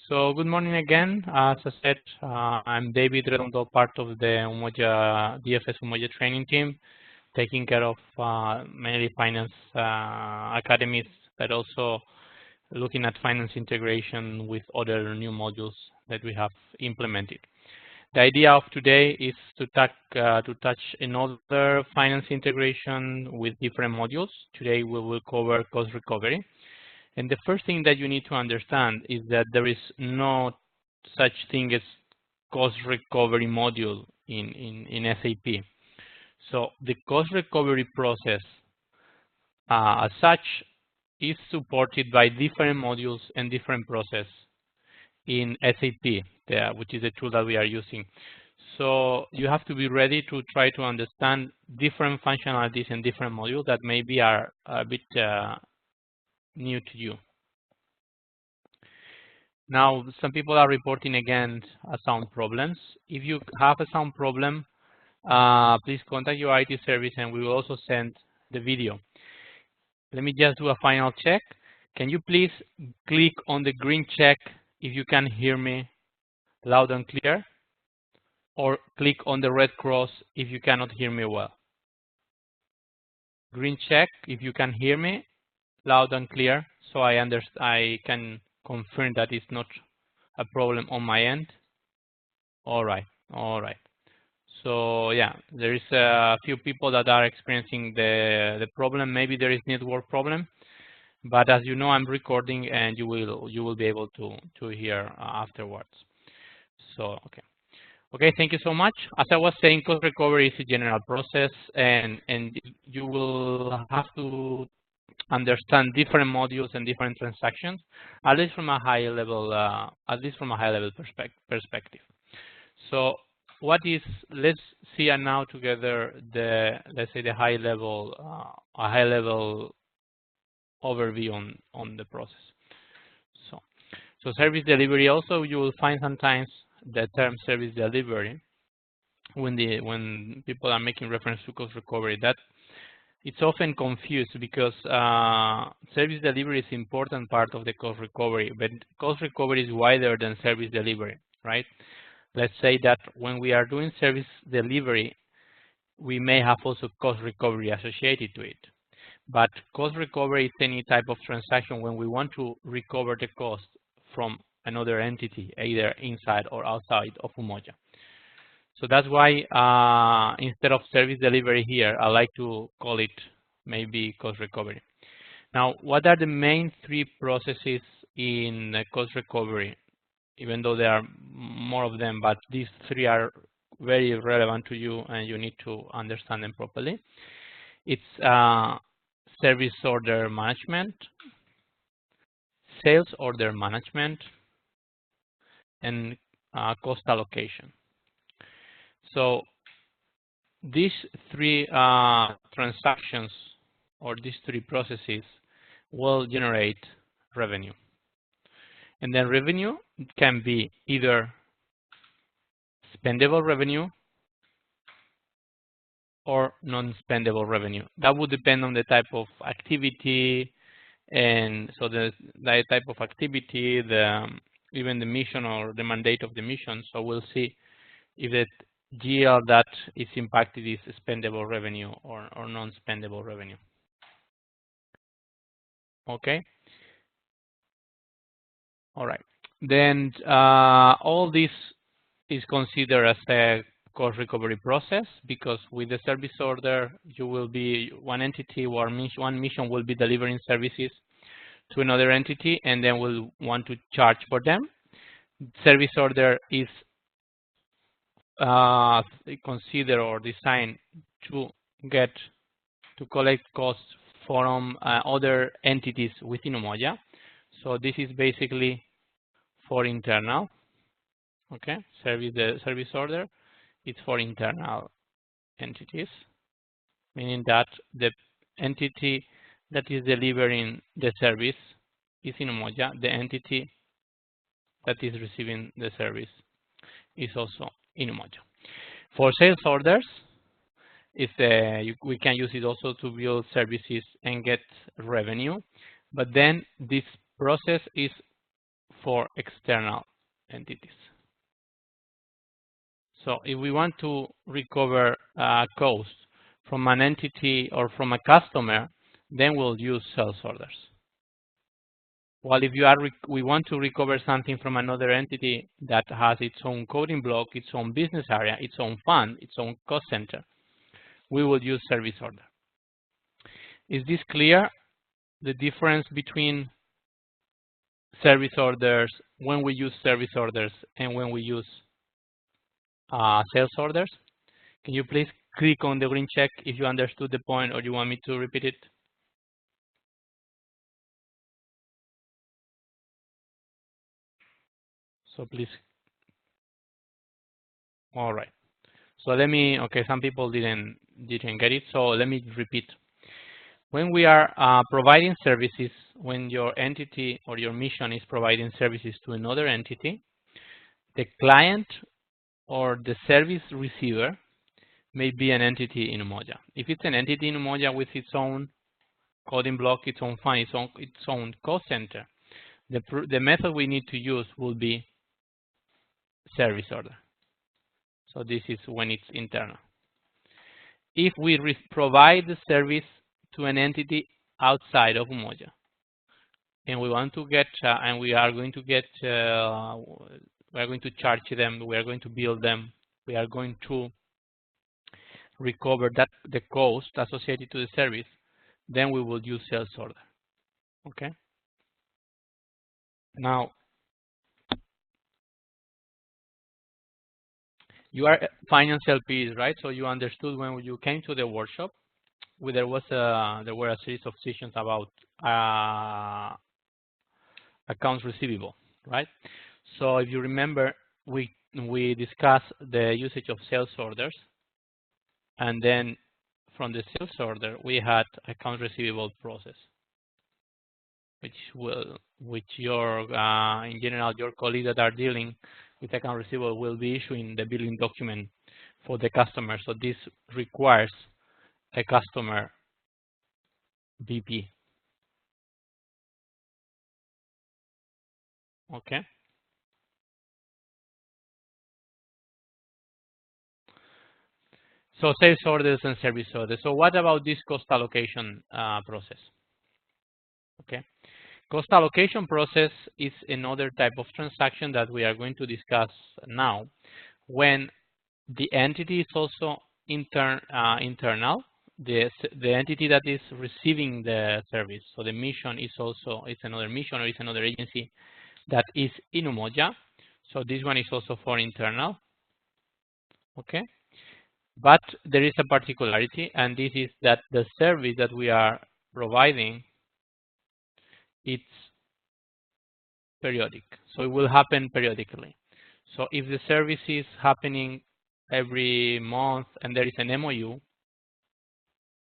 So good morning again. As I said, I'm David Redondo, part of the DFS Umoja training team, taking care of mainly finance academies, but also looking at finance integration with other new modules that we have implemented. The idea of today is to touch another finance integration with different modules. Today we will cover cost recovery. And the first thing that you need to understand is that there is no such thing as cost recovery module in SAP. So the cost recovery process as such is supported by different modules and different process in SAP, which is a tool that we are using. So you have to be ready to try to understand different functionalities and different modules that maybe are a bit new to you. Now, some people are reporting sound problems. If you have a sound problem, please contact your IT service and we will also send the video. Let me just do a final check. Can you please click on the green check if you can hear me loud and clear? Or click on the red cross if you cannot hear me well. Green check if you can hear me loud and clear, so I can confirm that it's not a problem on my end. All right. So yeah, there is a few people that are experiencing the problem. Maybe there is network problem, but as you know, I'm recording and you will be able to hear afterwards. So okay, thank you so much. As I was saying, cost recovery is a general process, and you will have to understand different modules and different transactions, at least from a high level, perspective. So let's see now together let's say the high level overview on the process. So service delivery, also you will find sometimes the term service delivery when people are making reference to cost recovery. That it's often confused because service delivery is an important part of the cost recovery, but cost recovery is wider than service delivery, right? Let's say that when we are doing service delivery, we may have also cost recovery associated to it. But cost recovery is any type of transaction when we want to recover the cost from another entity, either inside or outside of Umoja. So that's why instead of service delivery here, I like to call it maybe cost recovery. Now, what are the main three processes in cost recovery? Even though there are more of them, but these three are very relevant to you and you need to understand them properly. It's service order management, sales order management, and cost allocation. So these three transactions or these three processes will generate revenue. And then revenue can be either spendable revenue or non-spendable revenue. That would depend on the type of activity, and so the type of activity, even the mission or the mandate of the mission. So we'll see if the GL that is impacted is spendable revenue or non-spendable revenue. Okay. All right. Then all this is considered as a cost recovery process, because with the service order, you will be one entity or one mission will be delivering services to another entity, and then we'll want to charge for them. Service order is considered or designed to collect costs from other entities within Umoja. So this is basically for internal. Okay, the service order, it's for internal entities, meaning that the entity that is delivering the service is in Umoja. The entity that is receiving the service is also in Umoja. For sales orders, we can use it also to build services and get revenue, but then this process is for external entities. So if we want to recover costs from an entity or from a customer, then we'll use sales orders. While if we want to recover something from another entity that has its own coding block, its own business area, its own fund, its own cost center, we will use service order. Is this clear? The difference between service orders, when we use service orders and when we use sales orders? Can you please click on the green check if you understood the point or you want me to repeat it? So please. All right. So let me, okay, some people didn't get it, so let me repeat. When we are providing services, when your entity or your mission is providing services to another entity, the client or the service receiver may be an entity in Umoja. If it's an entity in Umoja with its own coding block, its own fund, its own cost center, the method we need to use will be service order. So this is when it's internal. If we provide the service to an entity outside of Umoja, and we want to get, and we are going to get, we are going to charge them, we are going to bill them, we are going to recover the cost associated to the service, then we will use sales order. Okay. Now, you are finance LPs, right? So you understood when you came to the workshop, there were a series of sessions about accounts receivable, right? So if you remember, we discussed the usage of sales orders, and then from the sales order we had accounts receivable process, which your in general your colleagues that are dealing with account receivable will be issuing the billing document for the customer. So this requires a customer BP. Okay. So sales orders and service orders. So what about this cost allocation process? Okay. Cost allocation process is another type of transaction that we are going to discuss now, when the entity is also internal, the entity that is receiving the service. So the mission is also, it's another mission or it's another agency that is in Umoja. So this one is also for internal. Okay. But there is a particularity, and this is that the service that we are providing, it's periodic. So it will happen periodically. So if the service is happening every month and there is an MOU,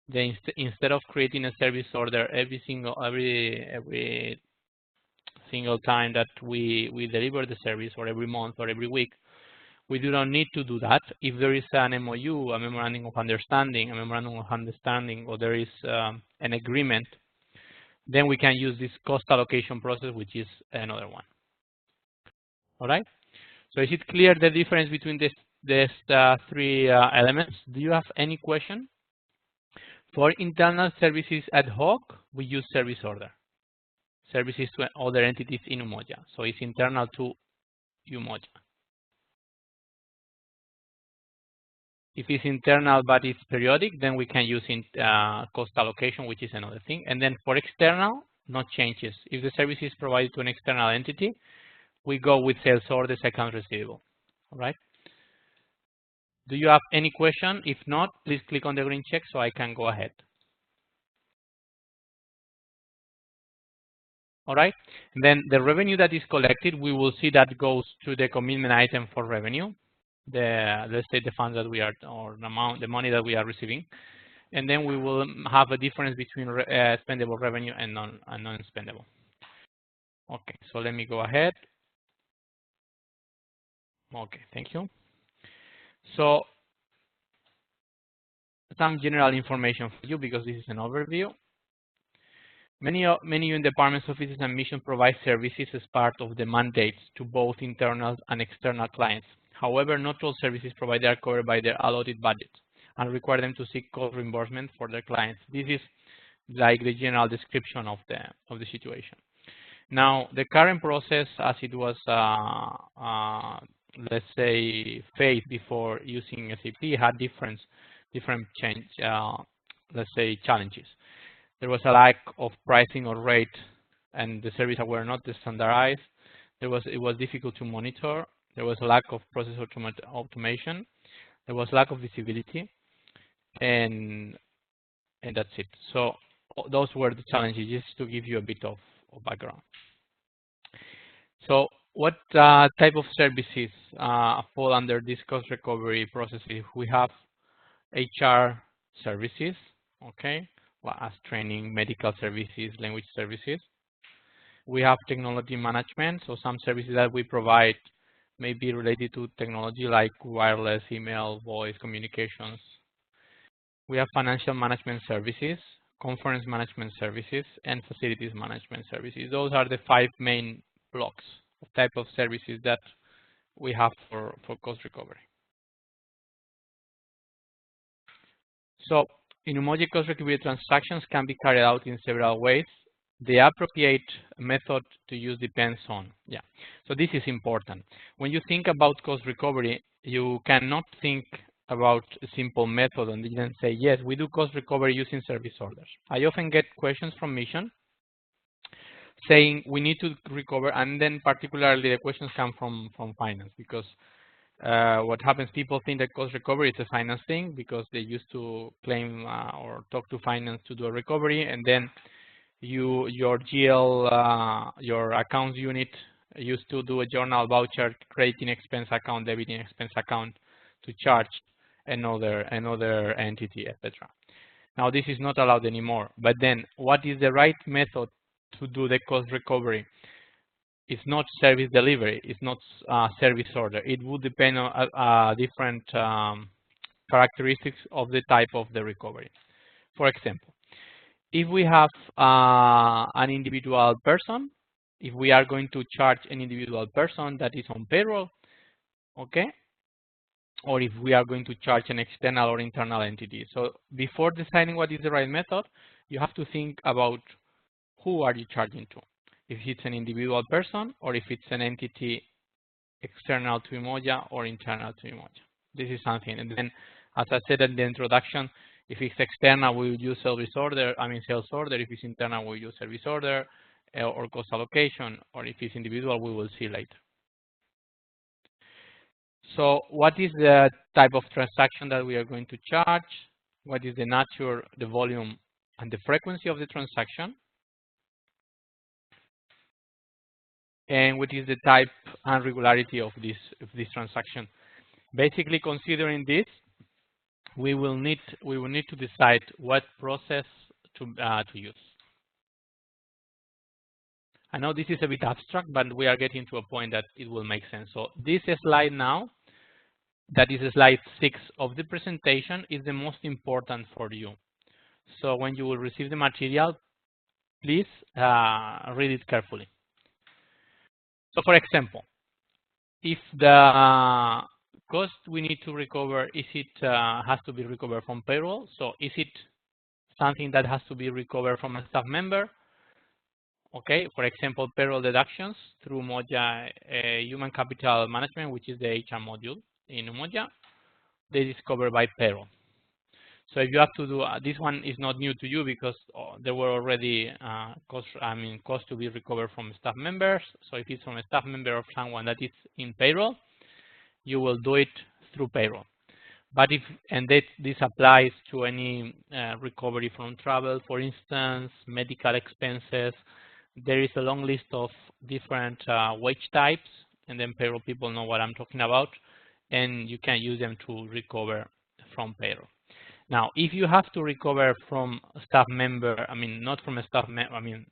then instead of creating a service order every single time that we deliver the service, or every month or every week, we do not need to do that. If there is an MOU, a memorandum of understanding, or there is an agreement, then we can use this cost allocation process, which is another one. All right. So is it clear the difference between these three elements? Do you have any question? For internal services ad hoc, we use service order. Services to other entities in Umoja. So it's internal to Umoja. If it's internal but it's periodic, then we can use cost allocation, which is another thing. And then for external, no changes. If the service is provided to an external entity, we go with sales orders, accounts receivable. All right. Do you have any question? If not, please click on the green check so I can go ahead. All right. And then the revenue that is collected, we will see that goes to the commitment item for revenue. Let's say the funds that we are, or the money that we are receiving, and then we will have a difference between spendable revenue and non-spendable. Okay, so let me go ahead. Okay, thank you. So some general information for you, because this is an overview. Many UN departments, offices, and missions provide services as part of the mandates to both internal and external clients. However, not all services provided are covered by their allotted budget and require them to seek cost reimbursement for their clients. This is like the general description of the situation. Now, the current process, as it was, let's say, phased before using SAP, had different change, let's say, challenges. There was a lack of pricing or rate, and the services were not standardized. It was difficult to monitor. There was a lack of process automation. There was lack of visibility, and that's it. So those were the challenges, just to give you a bit of background. So what type of services fall under this cost recovery processes? We have HR services, okay, as training, medical services, language services. We have technology management, so some services that we provide may be related to technology like wireless, email, voice, communications. We have financial management services, conference management services, and facilities management services. Those are the 5 main blocks of type of services that we have for cost recovery. So in Umoja, cost recovery transactions can be carried out in several ways. The appropriate method to use depends on, so this is important. When you think about cost recovery, you cannot think about a simple method and then say, yes, we do cost recovery using service orders. I often get questions from mission saying we need to recover, and then particularly the questions come from finance, because what happens, people think that cost recovery is a finance thing because they used to claim or talk to finance to do a recovery, and then your GL, your accounts unit used to do a journal voucher, crediting expense account, debiting expense account to charge another entity, etc. Now this is not allowed anymore. But then, what is the right method to do the cost recovery? It's not service delivery. It's not service order. It would depend on different characteristics of the type of the recovery. For example, if we have an individual person, if we are going to charge an individual person that is on payroll, okay, or if we are going to charge an external or internal entity. So before deciding what is the right method, you have to think about who are you charging to. If it's an individual person or if it's an entity external to Umoja or internal to Umoja. This is something. And then, as I said in the introduction, if it's external, we will use sales order. If it's internal, we use service order or cost allocation. Or if it's individual, we will see later. So what is the type of transaction that we are going to charge? What is the nature, the volume, and the frequency of the transaction? And what is the type and regularity of this transaction? Basically, considering this, we will need to decide what process to use. I know this is a bit abstract, but we are getting to a point that it will make sense. So this slide now, that is slide 6 of the presentation, is the most important for you. So when you will receive the material, please read it carefully. So for example, if the cost we need to recover, has to be recovered from payroll? So is it something that has to be recovered from a staff member? Okay, for example, payroll deductions through Umoja Human Capital Management, which is the HR module in Umoja, this is covered by payroll. So if you have to do, this one is not new to you because there were already costs to be recovered from staff members. So if it's from a staff member of someone that is in payroll, you will do it through payroll. But this applies to any recovery from travel, for instance, medical expenses. There is a long list of different wage types, and then payroll people know what I'm talking about, and you can use them to recover from payroll. Now, if you have to recover from a staff member, not from a staff member,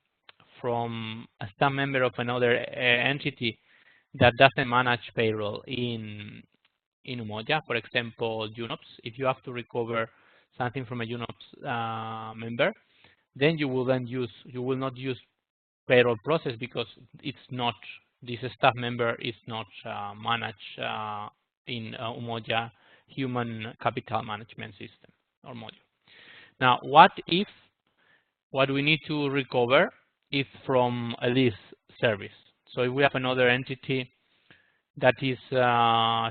from a staff member of another entity that doesn't manage payroll in Umoja, for example, UNOPS, if you have to recover something from a UNOPS member, then you will not use payroll process because it's not, this staff member is not managed in Umoja human capital management system or module. Now, what if what we need to recover is from a lease service? So if we have another entity that is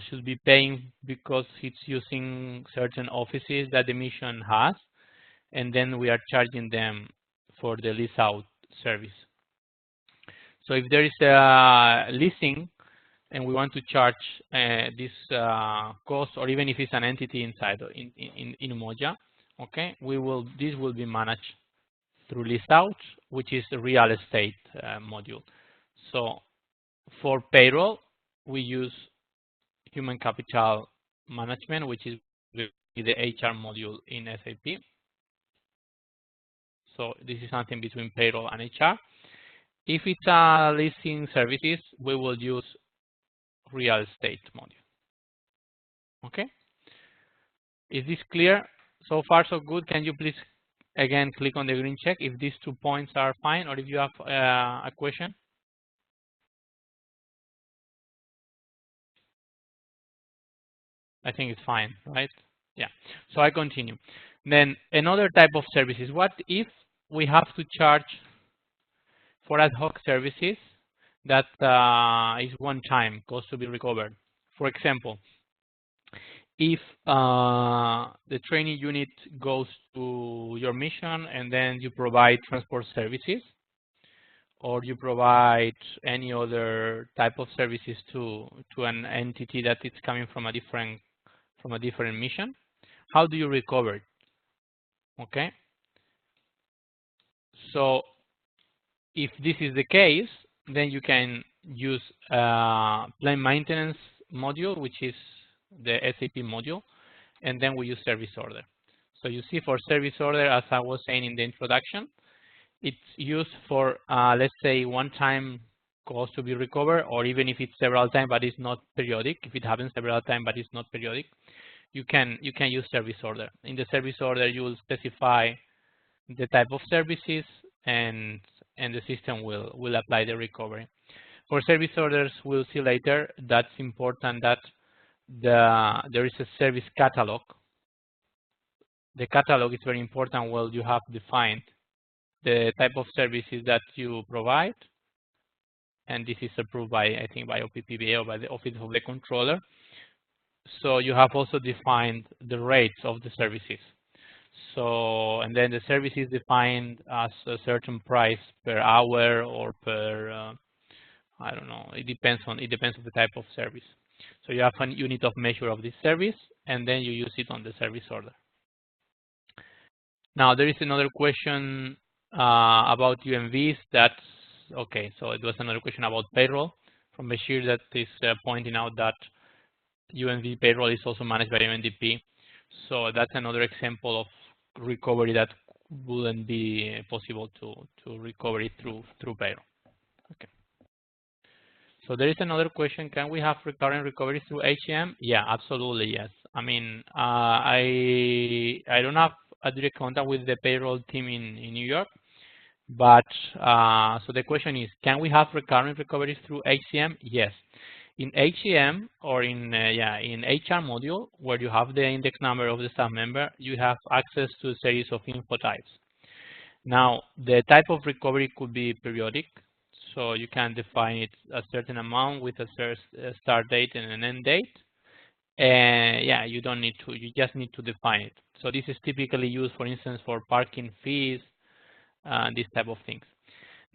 should be paying because it's using certain offices that the mission has, and then we are charging them for the lease out service. So if there is a leasing and we want to charge this cost, or even if it's an entity inside in Umoja, okay, this will be managed through lease out, which is the real estate module. So for payroll, we use human capital management, which is the HR module in SAP. So this is something between payroll and HR. If it's leasing services, we will use real estate module. Okay? Is this clear? So far, so good. Can you please again click on the green check if these 2 points are fine, or if you have a question? I think it's fine, right? Yeah. So I continue. Then another type of services. What if we have to charge for ad hoc services that is one time cost to be recovered? For example, if the training unit goes to your mission and then you provide transport services, or you provide any other type of services to an entity that is coming from a different mission, how do you recover it? Okay. So if this is the case, then you can use plain maintenance module, which is the SAP module, and then we use service order. So you see, for service order, as I was saying in the introduction, it's used for, let's say, one-time cost to be recovered, or even if it's several times but it's not periodic. If it happens several times but it's not periodic, you can use service order. In the service order, you will specify the type of services, and the system will apply the recovery. For service orders, we'll see later, that's important that there is a service catalog. The catalog is very important. Well, you have defined the type of services that you provide, and this is approved by, I think, by OPPBA or by the Office of the Controller. So you have also defined the rates of the services. So, and then the service is defined as a certain price per hour or per, I don't know, it depends on the type of service. So you have a unit of measure of this service, and then you use it on the service order. Now, there is another question about UMVs. That's okay. So it was another question about payroll from Bashir that is pointing out that UMV payroll is also managed by UNDP. So that's another example of recovery that wouldn't be possible to recover it through payroll. Okay. So there is another question: can we have recurrent recovery through HCM? Yeah, absolutely, yes. I mean, I don't have a direct contact with the payroll team in New York, but so the question is, can we have recurrent recoveries through HCM? Yes. In HCM or in HR module, where you have the index number of the staff member, you have access to a series of info types. Now, the type of recovery could be periodic, so you can define it a certain amount with a start date and an end date. And yeah, you don't need to, you just need to define it. So this is typically used, for instance, for parking fees, these type of things.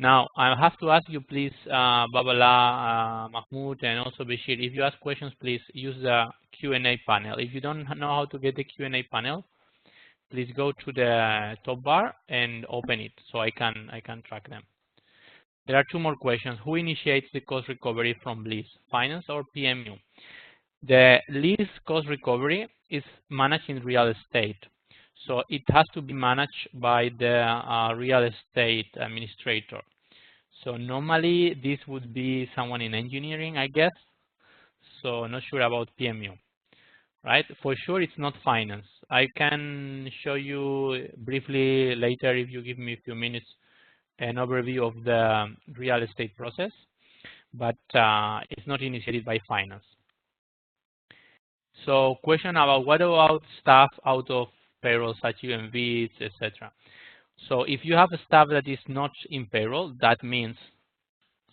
Now, I have to ask you, please, Babala, Mahmoud, and also Bashir, if you ask questions, please use the Q&A panel. If you don't know how to get the Q&A panel, please go to the top bar and open it so I can track them. There are two more questions. Who initiates the cost recovery from lease, finance or PMU? The lease cost recovery is managed in real estate. So it has to be managed by the real estate administrator. So normally this would be someone in engineering, I guess. So not sure about PMU, right? For sure it's not finance. I can show you briefly later, if you give me a few minutes, an overview of the real estate process, but it's not initiated by finance. So question about what about staff out of payroll, such UMVs, etc. So if you have a staff that is not in payroll, that means,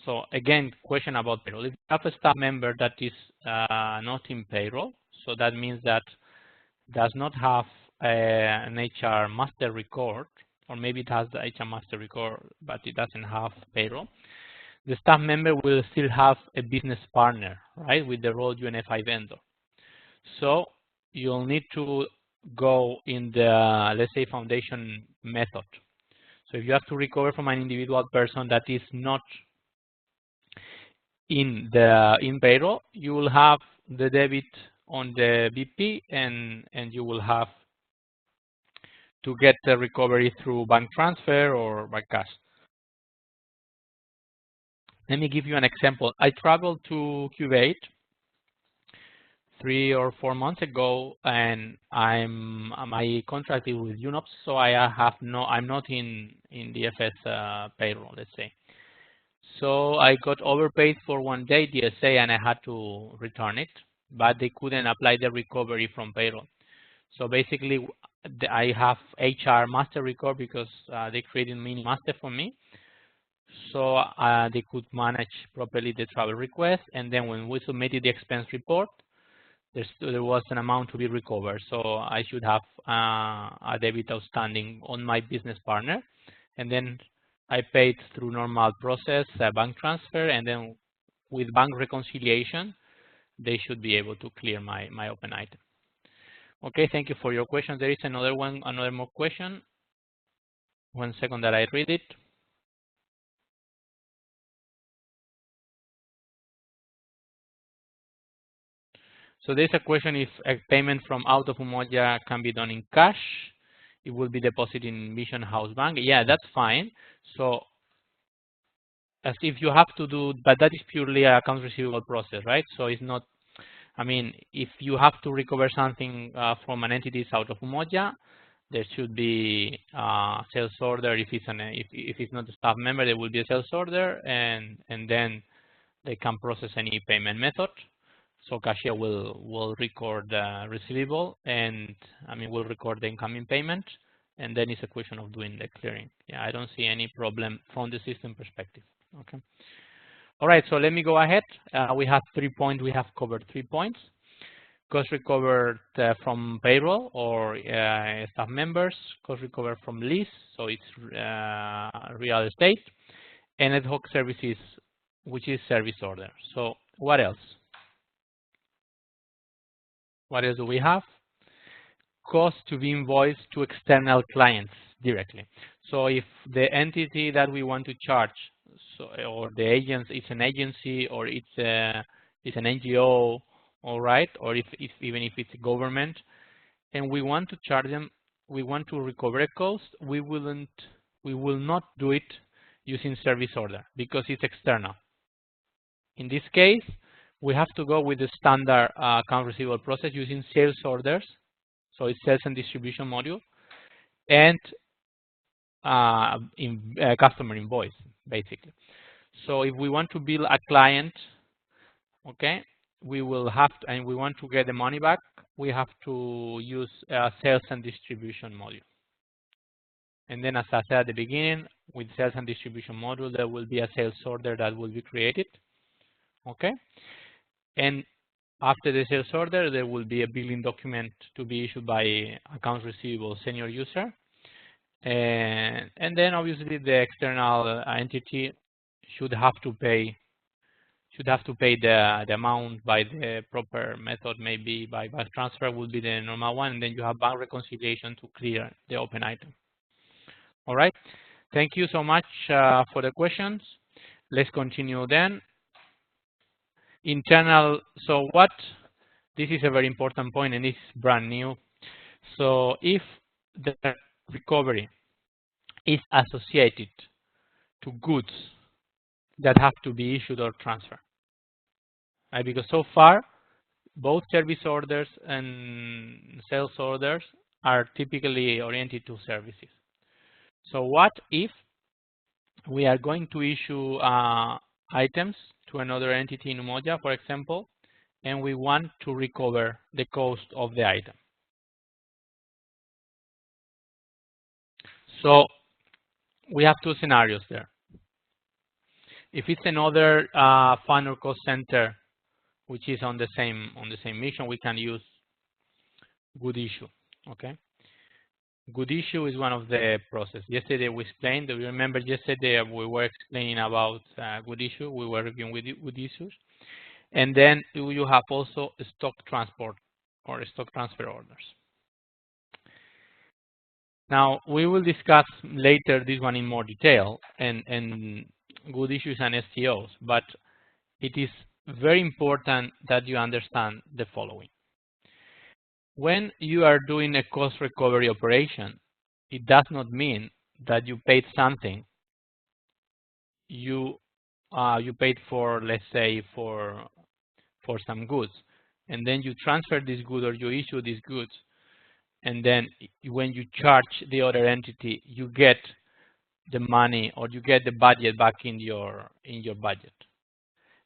so again, question about payroll. If you have a staff member that is not in payroll, so that means that does not have an HR master record, or maybe it has the HR master record, but it doesn't have payroll. The staff member will still have a business partner, right, with the role UNFI vendor. So you'll need to go in the, let's say, foundation method. So if you have to recover from an individual person that is not in payroll, you will have the debit on the BP, and you will have to get the recovery through bank transfer or by cash. Let me give you an example. I traveled to Kuwait 3 or 4 months ago, and my contract is with UNOPS, so I'm not in the FS payroll, let's say. So I got overpaid for 1 day DSA, and I had to return it, but they couldn't apply the recovery from payroll. So basically, I have HR master record because they created mini master for me. So they could manage properly the travel request, and then when we submitted the expense report, there was an amount to be recovered. So I should have a debit outstanding on my business partner, and then I paid through normal process, bank transfer, and then with bank reconciliation, they should be able to clear my open item. Okay, thank you for your question. There is another more question. 1 second that I read it. So there's a question if a payment from out of Umoja can be done in cash. It will be deposited in Vision House Bank. Yeah, that's fine. So as if you have to do, but that is purely a accounts receivable process, right? So it's not, I mean, if you have to recover something from an entity out of Umoja, there should be a sales order. If it's not a staff member, there will be a sales order, and then they can process any payment method. So cashier will record the receivable, and will record the incoming payment, and then it's a question of doing the clearing. Yeah, I don't see any problem from the system perspective. Okay. All right, so let me go ahead. We have 3 points. We have covered 3 points. Cost recovered from payroll or staff members. Cost recovered from lease, so it's real estate, and ad hoc services, which is service order. So what else? What else do we have? Cost to be invoiced to external clients directly. So if the entity that we want to charge, or the agent, it's an agency, or it's an NGO, all right, or even if it's a government, and we want to charge them, we want to recover a cost, we will not do it using service order because it's external. In this case, we have to go with the standard account receivable process using sales orders. So it's sales and distribution module, and customer invoice, basically. So if we want to bill a client, okay, we will have to, and we want to get the money back, we have to use a sales and distribution module. And then, as I said at the beginning, with sales and distribution module, there will be a sales order that will be created, okay? And after the sales order, there will be a billing document to be issued by accounts receivable senior user. And then obviously the external entity should have to pay the amount by the proper method, maybe by bank transfer will be the normal one, and then you have bank reconciliation to clear the open item. All right. Thank you so much for the questions. Let's continue then. Internal, so what, this is a very important point, and this is brand new. So if the recovery is associated to goods that have to be issued or transferred, right? Because so far, both service orders and sales orders are typically oriented to services. So what if we are going to issue items to another entity in Umoja, for example, and we want to recover the cost of the item? So we have two scenarios there. If it's another fund or cost center which is on the same mission, we can use good issue. Okay. Good issue is one of the process. Yesterday we explained. Do you remember yesterday we were explaining about good issue? We were reviewing with good issues, and then you have also stock transport or stock transfer orders. Now we will discuss later this one in more detail and good issues and STOs, but it is very important that you understand the following. When you are doing a cost recovery operation, it does not mean that you paid something. You paid for, let's say, for some goods, and then you transfer this good or you issue these goods, and then when you charge the other entity, you get the money or you get the budget back in your budget.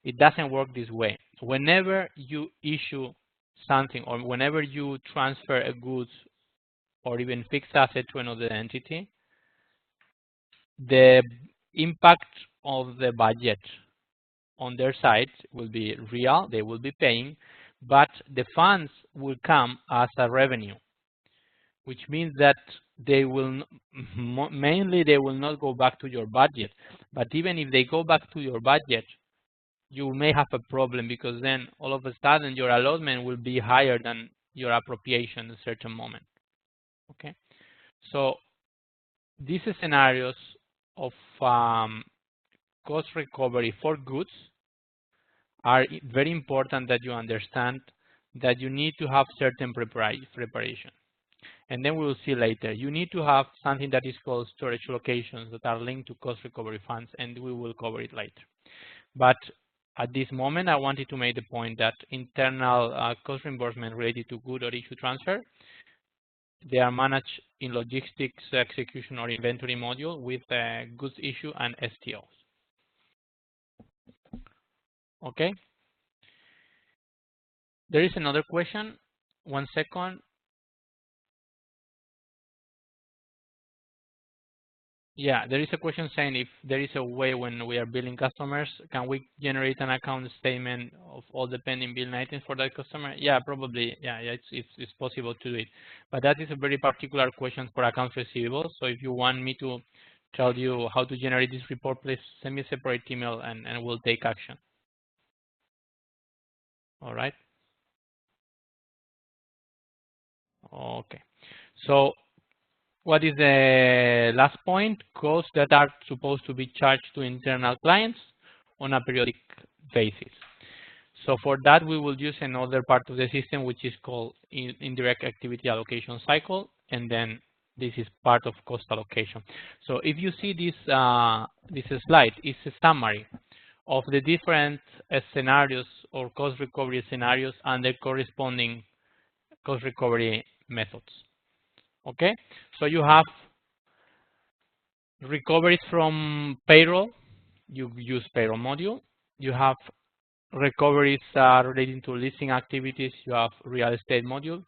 It doesn't work this way. Whenever you issue something or whenever you transfer a goods or even fixed asset to another entity, the impact of the budget on their side will be real, they will be paying, but the funds will come as a revenue, which means that they will mainly they will not go back to your budget. But even if they go back to your budget, you may have a problem because then all of a sudden your allotment will be higher than your appropriation at a certain moment. Okay, so these scenarios of cost recovery for goods are very important that you understand that you need to have certain preparation. And then we will see later, you need to have something that is called storage locations that are linked to cost recovery funds, and we will cover it later. But at this moment, I wanted to make the point that internal cost reimbursement related to good or issue transfer, they are managed in logistics execution or inventory module with goods issue and STOs. Okay. There is another question. 1 second. Yeah, there is a question saying if there is a way when we are billing customers, can we generate an account statement of all the pending billing items for that customer? Yeah, probably. Yeah, it's possible to do it. But that is a very particular question for accounts receivable. So if you want me to tell you how to generate this report, please send me a separate email and we'll take action. All right. Okay. So what is the last point? Costs that are supposed to be charged to internal clients on a periodic basis. So for that, we will use another part of the system, which is called indirect activity allocation cycle. And then this is part of cost allocation. So if you see this, this slide, it's a summary of the different scenarios or cost recovery scenarios and the corresponding cost recovery methods. Okay, so you have recoveries from payroll, you use payroll module. You have recoveries relating to leasing activities, you have real estate module.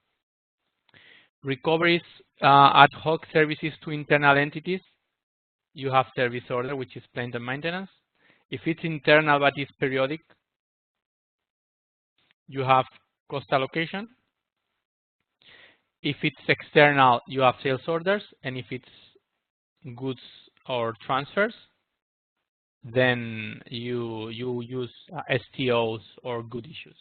Recoveries ad hoc services to internal entities, you have service order, which is plant and maintenance. If it's internal but it's periodic, you have cost allocation. If it's external, you have sales orders, and if it's goods or transfers, then you use STOs or good issues.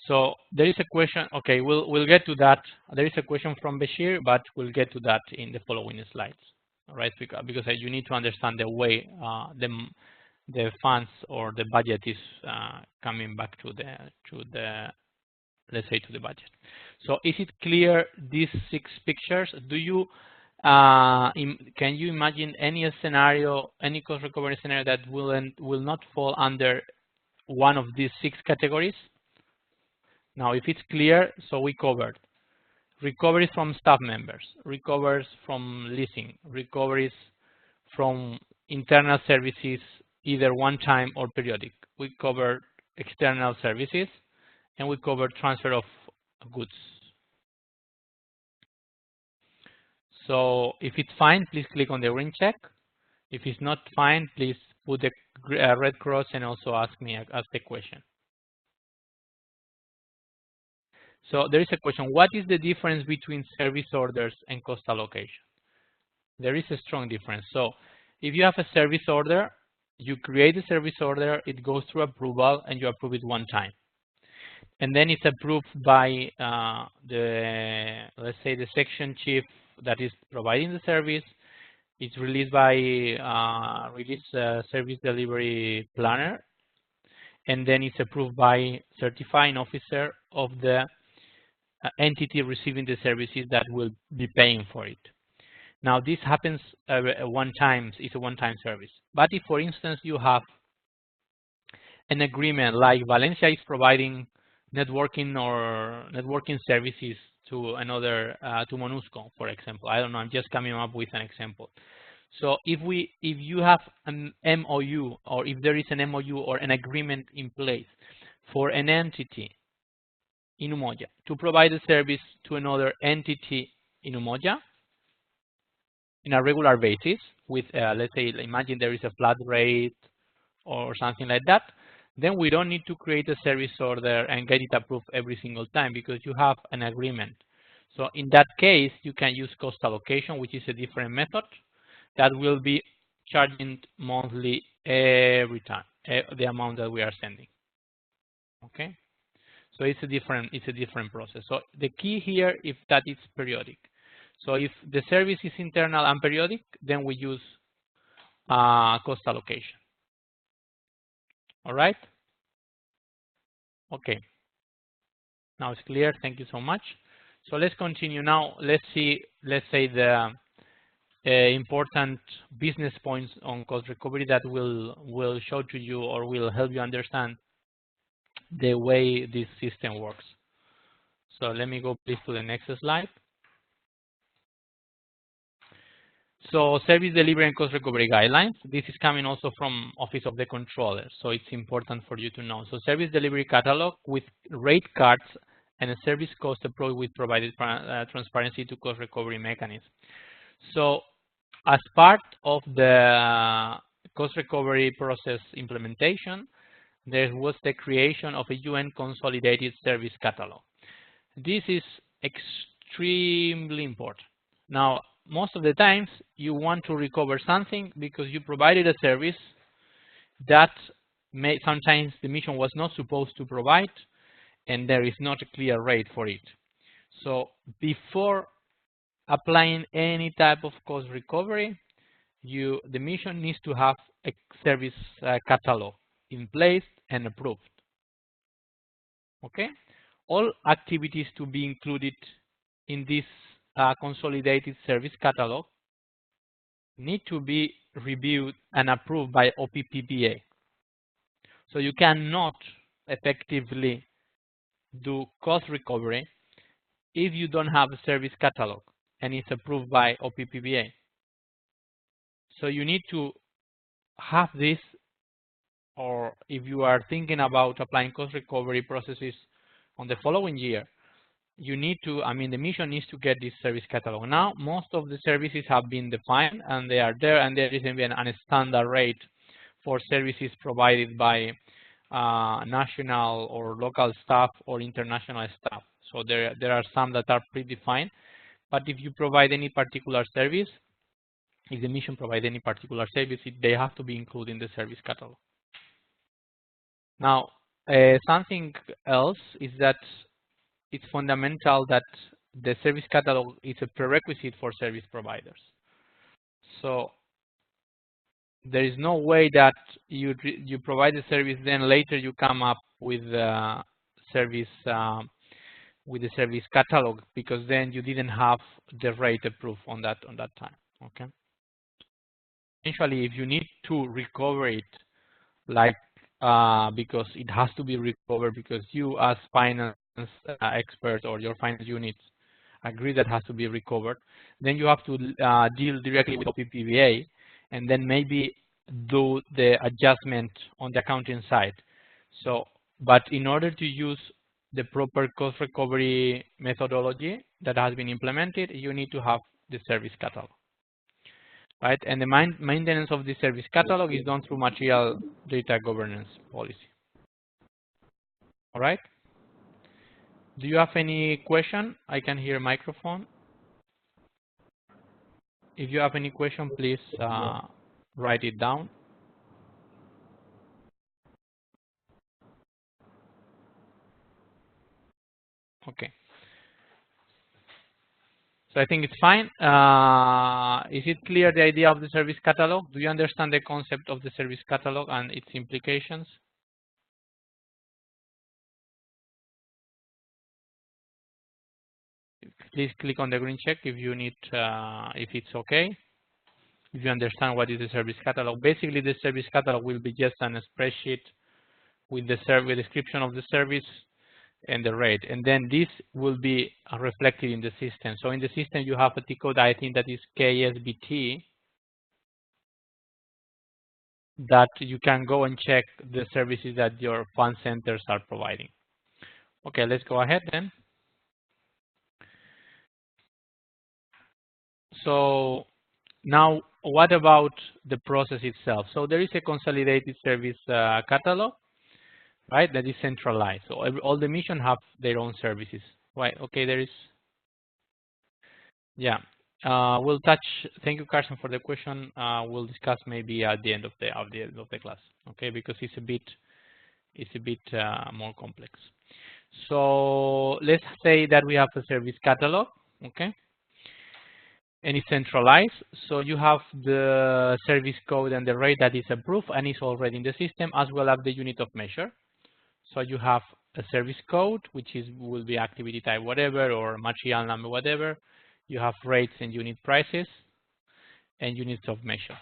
So there is a question. Okay, we'll get to that. There is a question from Bashir, but we'll get to that in the following slides. All right, because you need to understand the way the funds or the budget is coming back to the let's say to the budget. So is it clear these 6 pictures? Do you can you imagine any scenario, any cost recovery scenario that will not fall under one of these 6 categories? Now, if it's clear, so we covered recoveries from staff members, recoveries from leasing, recoveries from internal services, either one time or periodic. We covered external services, and we covered transfer of goods. So if it's fine, please click on the green check. If it's not fine, please put the red cross and also ask the question. So there is a question, what is the difference between service orders and cost allocation? There is a strong difference. So if you have a service order, you create a service order, it goes through approval, and you approve it one time. And then it's approved by let's say, the section chief that is providing the service. It's released by service delivery planner, and then it's approved by certifying officer of the entity receiving the services that will be paying for it. Now, this happens one time. It's a one-time service. But if, for instance, you have an agreement like Valencia is providing networking services to another to MONUSCO, for example. I don't know. I'm just coming up with an example. So if you have an MOU, or if there is an MOU or an agreement in place for an entity in Umoja to provide a service to another entity in Umoja in a regular basis with, let's say, imagine there is a flat rate or something like that, then we don't need to create a service order and get it approved every single time because you have an agreement. So in that case, you can use cost allocation, which is a different method that will be charging monthly every time, the amount that we are sending. Okay, so it's a different process. So the key here is that it's periodic. So if the service is internal and periodic, then we use cost allocation. All right. Okay. Now it's clear. Thank you so much. So let's continue now. Let's say the important business points on cost recovery that will show to you or will help you understand the way this system works. So let me go please to the next slide. So service delivery and cost recovery guidelines. This is coming also from Office of the Controller, so it's important for you to know. So service delivery catalog with rate cards and a service cost approach with provided transparency to cost recovery mechanism. So as part of the cost recovery process implementation, there was the creation of a UN Consolidated Service Catalog. This is extremely important. Now, most of the times, you want to recover something because you provided a service that sometimes the mission was not supposed to provide, and there is not a clear rate for it. So before applying any type of cost recovery, the mission needs to have a service catalog in place and approved. Okay, all activities to be included in this consolidated service catalog need to be reviewed and approved by OPPBA. So you cannot effectively do cost recovery if you don't have a service catalog and it's approved by OPPBA. So you need to have this, or if you are thinking about applying cost recovery processes on the following year, you need to, the mission needs to get this service catalog. Now, most of the services have been defined and they are there, and there is even a standard rate for services provided by national or local staff or international staff. So there are some that are predefined, but if you provide any particular service, if the mission provides any particular service, they have to be included in the service catalog. Now, something else is that it's fundamental that the service catalog is a prerequisite for service providers. So there is no way that you provide the service, then later you come up with the service catalog, because then you didn't have the rate approved on that time. Okay. Essentially, if you need to recover it, like because it has to be recovered because you as finance expert or your finance unit agree that has to be recovered, then you have to deal directly with OPPBA and then maybe do the adjustment on the accounting side. So, but in order to use the proper cost recovery methodology that has been implemented, you need to have the service catalog, right? And the maintenance of the service catalog is done through material data governance policy. All right? Do you have any question? I can hear microphone. If you have any question, please write it down. Okay. So I think it's fine. Is it clear the idea of the service catalog? Do you understand the concept of the service catalog and its implications? Please click on the green check if you need, if it's okay. If you understand what is the service catalog. Basically, the service catalog will be just a spreadsheet with the description of the service and the rate, and then this will be reflected in the system. So in the system, you have a T code, I think that is KSBT, that you can go and check the services that your fund centers are providing. Okay, let's go ahead then. So now, what about the process itself? So there is a consolidated service catalog, right? That is centralized. So all the missions have their own services, right? Okay, there is. Yeah, we'll touch. Thank you, Carson, for the question. We'll discuss maybe at the end of the class, okay? Because it's a bit more complex. So let's say that we have a service catalog, okay? And it's centralized. So you have the service code and the rate that is approved and is already in the system, as well as the unit of measure. So you have a service code, which will be activity type whatever or material number whatever. You have rates and unit prices and units of measure.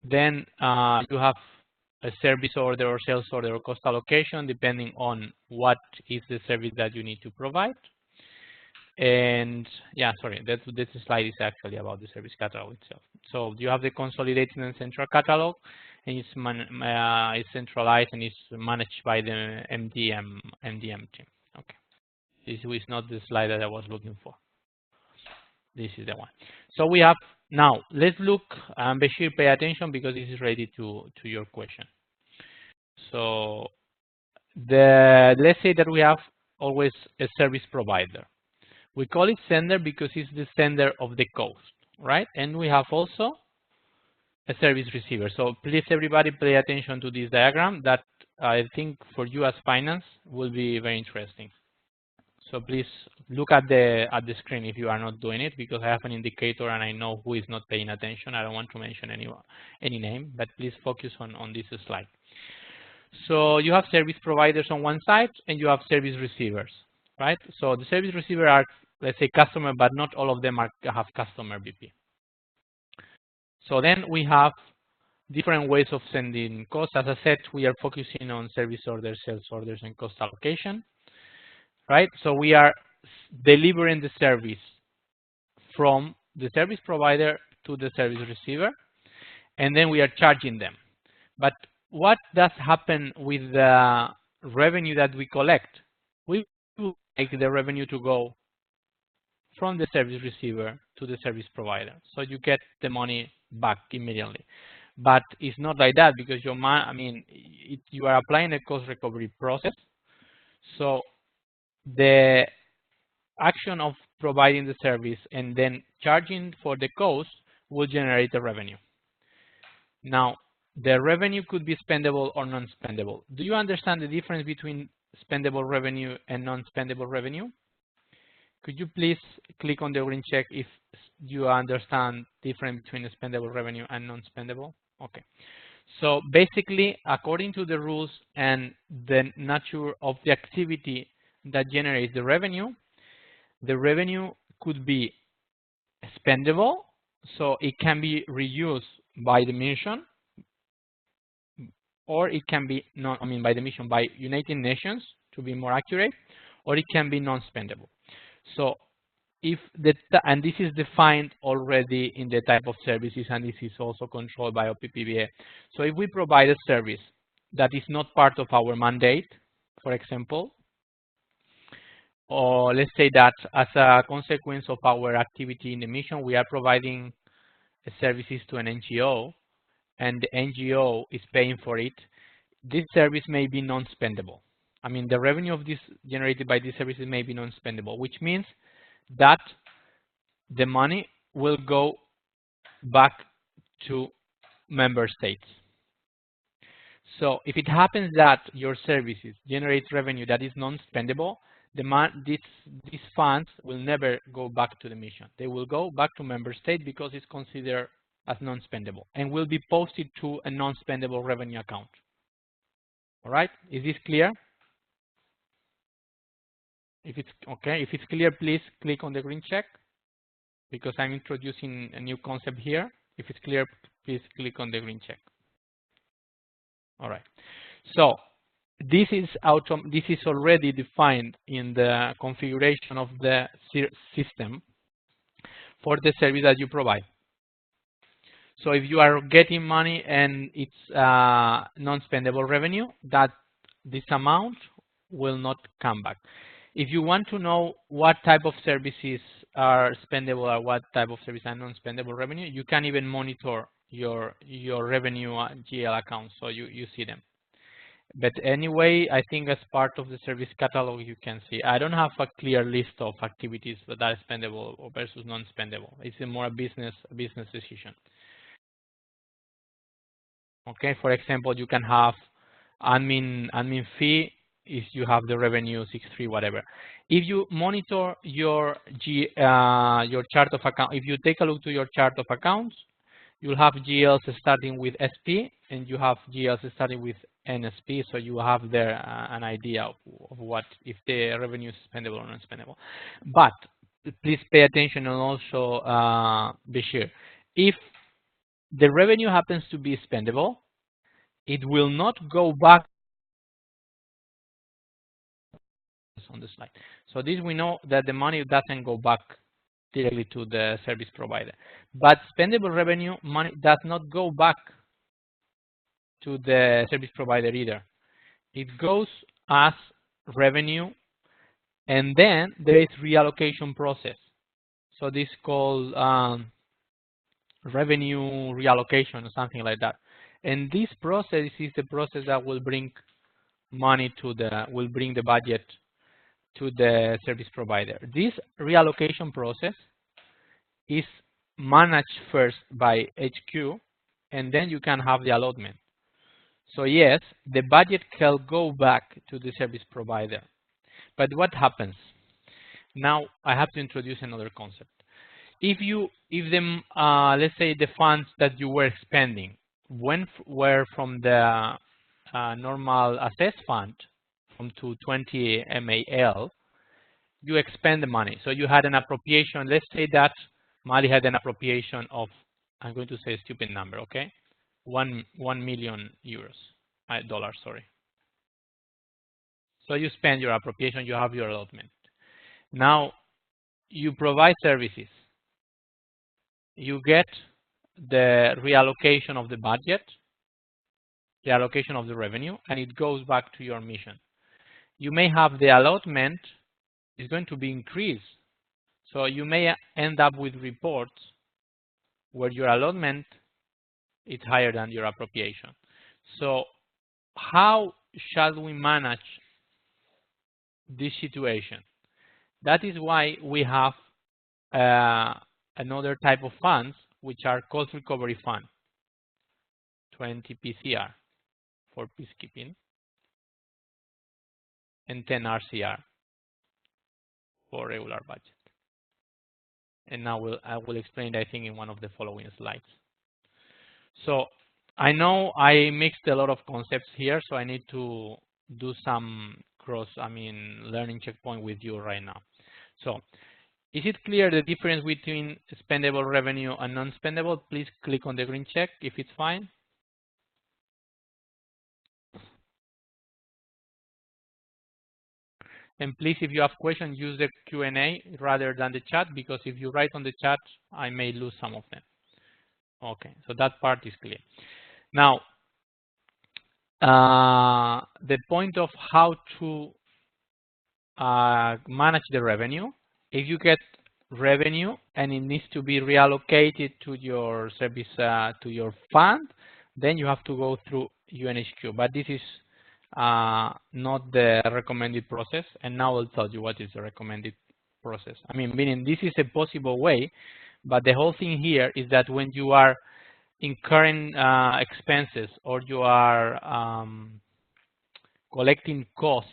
Then you have a service order or sales order or cost allocation, depending on what is the service that you need to provide. And yeah, sorry, this slide is actually about the service catalog itself. So you have the consolidated and central catalog, and it's centralized and it's managed by the MDM team. Okay, this is not the slide that I was looking for. This is the one. So we have now. Let's look. Bashir, pay attention because this is related to your question. So let's say that we have always a service provider. We call it sender because it's the sender of the cost, right? And we have also a service receiver. So please, everybody, pay attention to this diagram that I think for you as finance will be very interesting. So please look at the screen if you are not doing it, because I have an indicator and I know who is not paying attention. I don't want to mention any name, but please focus on this slide. So you have service providers on one side and you have service receivers, right? So the service receiver are, let's say, customer, but not all of them have customer BP. So then we have different ways of sending costs. As I said, we are focusing on service orders, sales orders, and cost allocation, right? So we are delivering the service from the service provider to the service receiver, and then we are charging them. But what does happen with the revenue that we collect? We will make the revenue to go from the service receiver to the service provider. So you get the money back immediately. But it's not like that, because you are applying a cost recovery process. So the action of providing the service and then charging for the cost will generate a revenue. Now, the revenue could be spendable or non-spendable. Do you understand the difference between spendable revenue and non-spendable revenue? Could you please click on the green check if you understand the difference between spendable revenue and non-spendable? Okay. So basically, according to the rules and the nature of the activity that generates the revenue could be spendable, so it can be reused by the mission, or it can be by the mission, by United Nations to be more accurate, or it can be non-spendable. So if and this is defined already in the type of services, and this is also controlled by OPPBA. So if we provide a service that is not part of our mandate, for example, or let's say that as a consequence of our activity in the mission, we are providing services to an NGO, and the NGO is paying for it, this service may be non-spendable. I mean, the revenue of this generated by these services may be non-spendable, which means that the money will go back to member states. So if it happens that your services generate revenue that is non-spendable, these funds will never go back to the mission. They will go back to member state because it's considered as non-spendable and will be posted to a non-spendable revenue account. All right, is this clear? If it's okay, if it's clear, please click on the green check because I'm introducing a new concept here. If it's clear, please click on the green check. All right, so this is already defined in the configuration of the system for the service that you provide. So if you are getting money and it's non-spendable revenue, that this amount will not come back. If you want to know what type of services are spendable or what type of services are non-spendable revenue, you can even monitor your revenue GL accounts, so you see them. But anyway, I think as part of the service catalog, you can see. I don't have a clear list of activities that are spendable versus non-spendable. It's more a business decision. Okay, for example, you can have admin fee if you have the revenue 63 whatever. If you monitor your chart of account, if you take a look to your chart of accounts, you'll have GLs starting with SP and you have GLs starting with NSP, so you have there an idea of what if the revenue is spendable or non-spendable. But please pay attention and also be sure if the revenue happens to be spendable, it will not go back on the slide. So this we know that the money doesn't go back directly to the service provider. But spendable revenue money does not go back to the service provider either. It goes as revenue, and then there is reallocation process. So this is called revenue reallocation or something like that. And this process is the process that will bring money to bring the budget to the service provider. This reallocation process is managed first by HQ, and then you can have the allotment. So yes, the budget can go back to the service provider. But what happens? Now I have to introduce another concept. If let's say the funds that you were spending were from the normal assess fund from 220 MAL, you expend the money. So you had an appropriation. Let's say that Mali had an appropriation of, I'm going to say a stupid number, okay? 1 million euros, dollars, sorry. So you spend your appropriation, you have your allotment. Now you provide services. You get the reallocation of the budget, the allocation of the revenue, and it goes back to your mission. You may have the allotment is going to be increased. So you may end up with reports where your allotment is higher than your appropriation. So how shall we manage this situation? That is why we have another type of funds, which are cost recovery fund, 20 PCR for peacekeeping, and 10 RCR for regular budget. And now I will explain, I think, in one of the following slides. So I know I mixed a lot of concepts here, so I need to do some learning checkpoint with you right now. So is it clear the difference between spendable revenue and non-spendable? Please click on the green check if it's fine. And please, if you have questions, use the Q&A rather than the chat, because if you write on the chat, I may lose some of them. Okay, so that part is clear. Now, the point of how to manage the revenue. If you get revenue and it needs to be reallocated to your service, to your fund, then you have to go through UNHQ. But this is not the recommended process. And now I'll tell you what is the recommended process. I mean, meaning this is a possible way, but the whole thing here is that when you are incurring expenses or you are collecting costs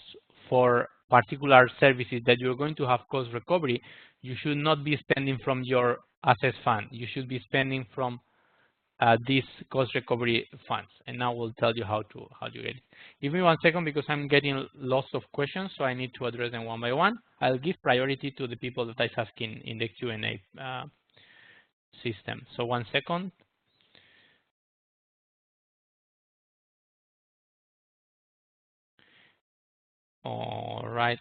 for particular services that you're going to have cost recovery, you should not be spending from your asset fund. You should be spending from these cost recovery funds. And now we'll tell you how to get it. Give me 1 second because I'm getting lots of questions, so I need to address them one by one. I'll give priority to the people that are asking in the Q&A system. So 1 second. All right.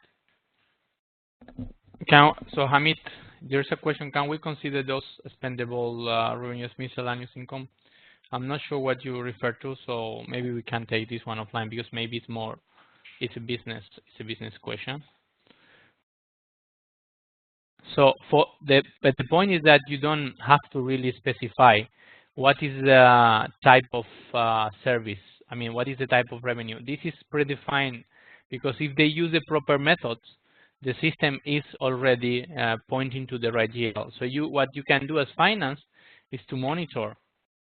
So Hamid, there's a question. Can we consider those spendable revenues miscellaneous income? I'm not sure what you refer to, so maybe we can take this one offline because maybe it's a business question. So but the point is that you don't have to really specify what is the type of service. I mean, what is the type of revenue? This is predefined because if they use the proper methods, the system is already pointing to the right GL. So what you can do as finance is to monitor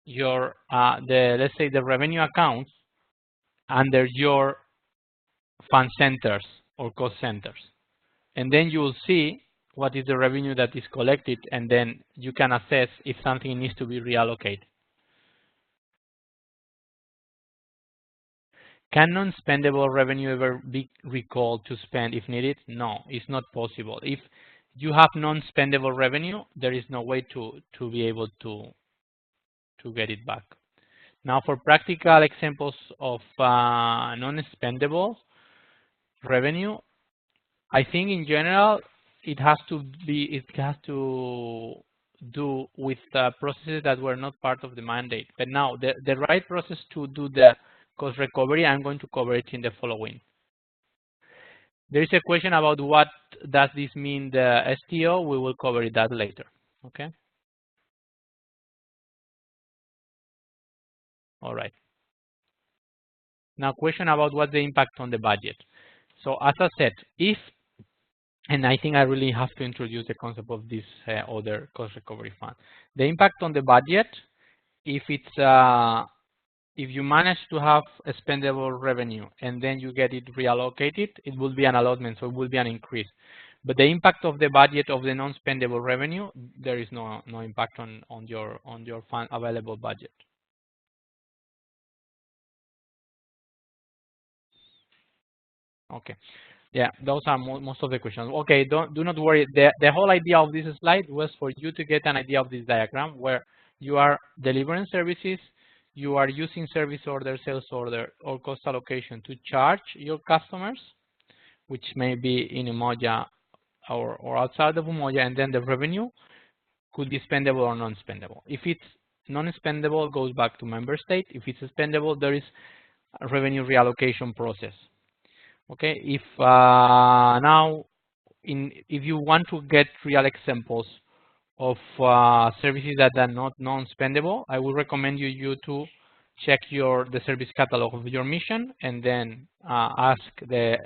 your let's say the revenue accounts under your fund centers or cost centers, and then you will see what is the revenue that is collected, and then you can assess if something needs to be reallocated. Can non-spendable revenue ever be recalled to spend if needed? No, it's not possible. If you have non-spendable revenue, there is no way to be able to get it back. Now, for practical examples of non-spendable revenue, I think in general it has to do with processes that were not part of the mandate. But now the right process to do the cost recovery, I'm going to cover it in the following. There is a question about what does this mean, the STO. We will cover that later. Okay. All right. Now, question about what's the impact on the budget. So as I said, and I think I really have to introduce the concept of this other cost recovery fund. The impact on the budget, if you manage to have a spendable revenue and then you get it reallocated, it will be an allotment, so it will be an increase. But the impact of the budget of the non-spendable revenue, there is no impact on your fund available budget. Okay. Yeah, those are most of the questions. Okay, do not worry. The whole idea of this slide was for you to get an idea of this diagram where you are delivering services, you are using service order, sales order, or cost allocation to charge your customers, which may be in Umoja or outside of Umoja, and then the revenue could be spendable or non-spendable. If it's non-spendable, it goes back to member state. If it's spendable, there is a revenue reallocation process. Okay, if if you want to get real examples of services that are not non-spendable, I would recommend you to check the service catalog of your mission and then ask the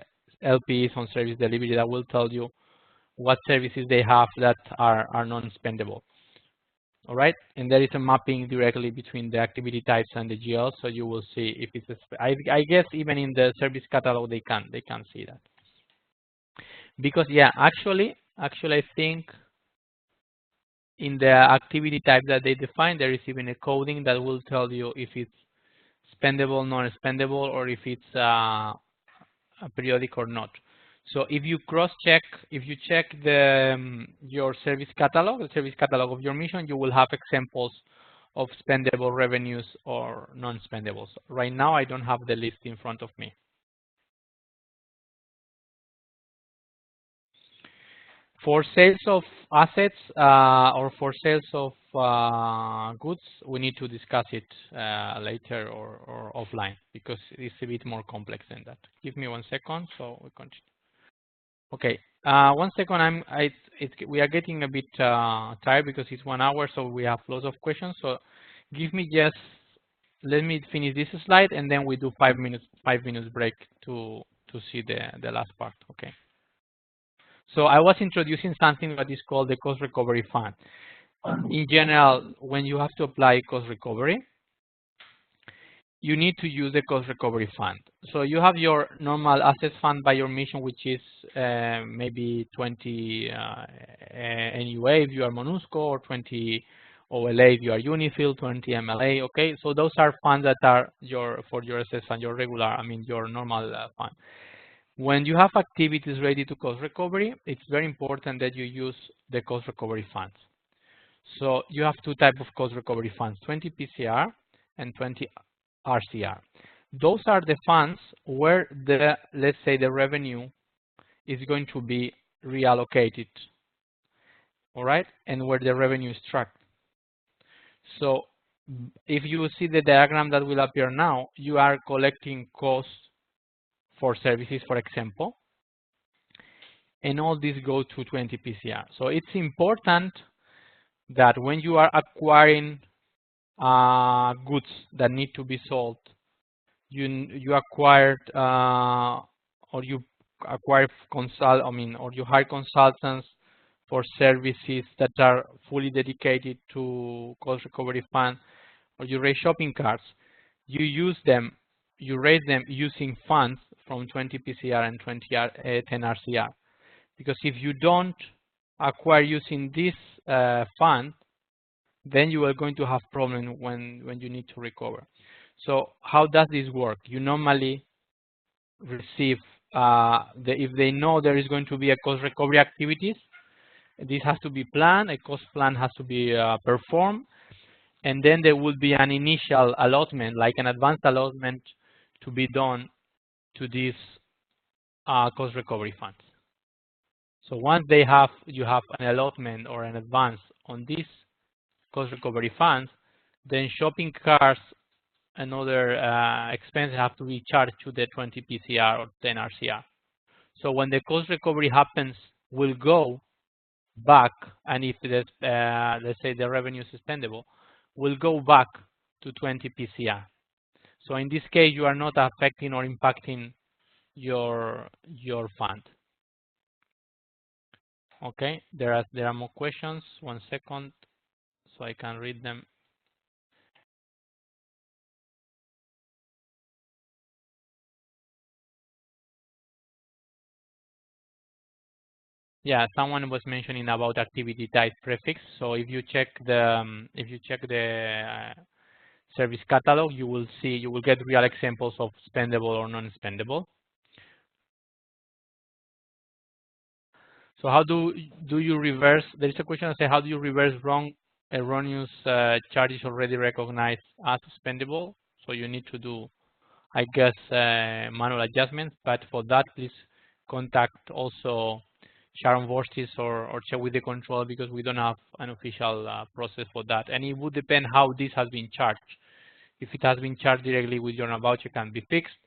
LPs on service delivery that will tell you what services they have that are non-spendable. All right, and there is a mapping directly between the activity types and the GL, so you will see if it's I guess even in the service catalog they can see that. Because yeah, actually I think in the activity type that they define, there is even a coding that will tell you if it's spendable, non-spendable, or if it's a periodic or not. So if you cross-check, if you check your service catalog, the service catalog of your mission, you will have examples of spendable revenues or non-spendables. Right now, I don't have the list in front of me. For sales of assets or for sales of goods, we need to discuss it later or offline because it's a bit more complex than that. Give me 1 second, so we continue. Okay, 1 second. We are getting a bit tired because it's 1 hour, so we have lots of questions. So give me just, let me finish this slide, and then we do 5 minutes break to see the last part. Okay. So I was introducing something that is called the cost recovery fund. In general, when you have to apply cost recovery, you need to use the cost recovery fund. So you have your normal assets fund by your mission, which is maybe 20 NUA if you are MONUSCO, or 20 OLA if you are Unifil, 20 MLA. Okay, so those are funds that are for your assets fund, your regular, your normal fund. When you have activities ready to cost recovery, it's very important that you use the cost recovery funds. So you have 2 types of cost recovery funds, 20 PCR and 20 RCR. Those are the funds where let's say the revenue is going to be reallocated, all right, and where the revenue is tracked. So if you see the diagram that will appear now, you are collecting costs for services, for example, and all this goes to 20 PCR. So it's important that when you are acquiring goods that need to be sold, you acquired or you acquire or you hire consultants for services that are fully dedicated to cost recovery fund, or you raise shopping carts, you raise them using funds from 20 PCR and 10 RCR. Because if you don't acquire using this fund, then you are going to have problem when you need to recover. So how does this work? You normally receive, if they know there is going to be a cost recovery activities, this has to be planned, a cost plan has to be performed, and then there will be an initial allotment, like an advanced allotment, to be done to these cost recovery funds. So once you have an allotment or an advance on these cost recovery funds, then shopping carts and other expenses have to be charged to the 20 PCR or 10 RCR. So when the cost recovery happens, will go back, and if let's say the revenue is spendable, will go back to 20 PCR. So in this case, you are not affecting or impacting your fund. Okay, there are more questions. 1 second, so I can read them. Yeah, someone was mentioning about activity type prefix. So if you check the service catalog, you will get real examples of spendable or non-spendable. So how do you reverse? There is a question that says, how do you reverse erroneous charges already recognized as spendable? So you need to do, I guess, manual adjustments. But for that, please contact also Sharon Vortis or check with the control, because we don't have an official process for that. And it would depend how this has been charged. If it has been charged directly with journal voucher, can be fixed.